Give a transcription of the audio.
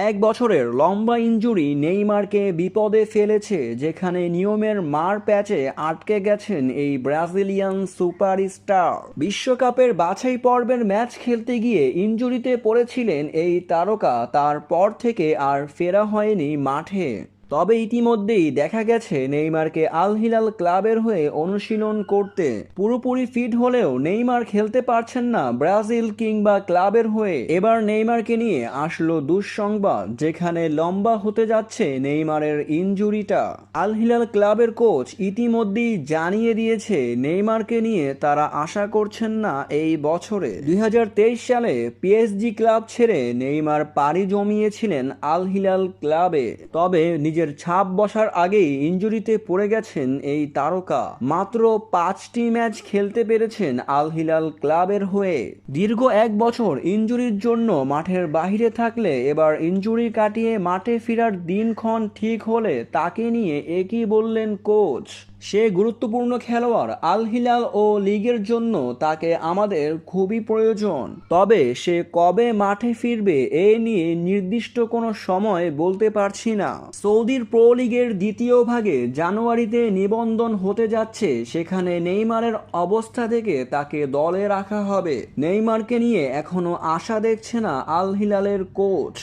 এক বছরের লম্বা ইনজুরি নেইমারকে বিপদে ফেলেছে, যেখানে নিয়মের মার প্যাচে আটকে গেছেন এই ব্রাজিলিয়ান সুপারস্টার। বিশ্বকাপের বাছাই পর্বের ম্যাচ খেলতে গিয়ে ইনজুরিতে পড়েছিলেন এই তারকা, তারপর থেকে আর ফেরা হয়নি মাঠে। তবে ইতিমধ্যেই দেখা গেছে নেইমারকে আল হিলাল ক্লাবের হয়ে অনুশীলন করতে। পুরোপুরি ফিট হলেও নেইমার খেলতে পারছেন না ব্রাজিল কিংবা ক্লাবের হয়ে। এবার নেইমারকে নিয়ে আসলো দুঃসংবাদ, যেখানে লম্বা হতে যাচ্ছে নেইমারের ইনজুরিটা। আল হিলাল ক্লাবের কোচ ইতিমধ্যেই জানিয়ে দিয়েছে নেইমারকে নিয়ে তারা আশা করছেন না এই বছরে। 2023 সালে পিএসজি ক্লাব ছেড়ে নেইমার পাড়ি জমিয়েছিলেন আল হিলাল ক্লাবে। তবে নিজের ছাপ বসার আগেই ইনজুরিতে পড়ে গেছেন এই তারকা। মাত্র 5টি ম্যাচ খেলতে পেরেছেন আল হিলাল ক্লাবের হয়ে। দীর্ঘ এক বছর ইনজুরির জন্য মাঠের বাইরে থাকলে এবার ইনজুরি কাটিয়ে মাঠে ফেরার দিনক্ষণ ঠিক হলে তাকে নিয়ে একই বললেন কোচ। সে গুরুত্বপূর্ণ খেলোয়াড়, আল হিলাল ও লিগের জন্য তাকে আমাদের খুবই প্রয়োজন। তবে সে কবে মাঠে ফিরবে এ নিয়ে নির্দিষ্ট কোনো সময় বলতে পারছি না। সৌদির প্রো লিগের দ্বিতীয় ভাগে জানুয়ারিতে নিবন্ধন হতে যাচ্ছে, সেখানে নেইমারের অবস্থা থেকে তাকে দলে রাখা হবে। নেইমারকে নিয়ে এখনো আশা দেখছে না আল হিলালের কোচ।